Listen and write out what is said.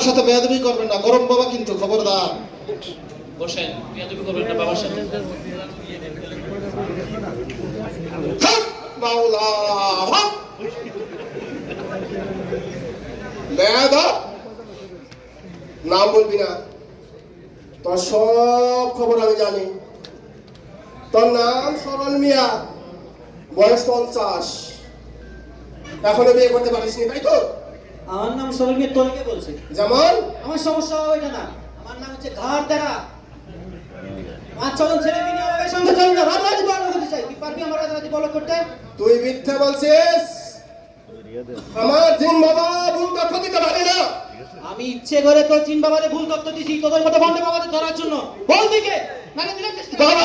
বাবার সাথে বেয়াদবি করবেন না, গরম বাবা কিন্তু, খবরদার। বসেন, বেয়াদবি করবেন না বাবার সাথে। হক মাওলা হক। বেয়াদব, নাম বলবি না, তোর সব খবর আমি জানি। তোর নাম সরল মিয়া, বয়স 50, এখনো বিয়ে করতে পারিসনি, তাই তো? আমার নাম সরল মিয়া, তোকে বলছে? যেমন আমার সমস্যা ওইটা না, আমার নাম হচ্ছে ঘাড় দেখা। 5-6 ছেলে মিলে ওই সঙ্গে চল না, রাতারাতি বড় করতে চাই। তুই পারবি আমার রাতারাতি বড় করতে? তুই মিথ্যা বলছিস। আমার জিন বাবা ভুল তথ্য দিতে পারে না। আমি ইচ্ছে করে তোর জিন বাবারে ভুল তথ্য দিছি তোদের মতো ভণ্ড বাবাদের ধরার জন্য। বল দিকে, নালে দিলে চেষ্টা বাবা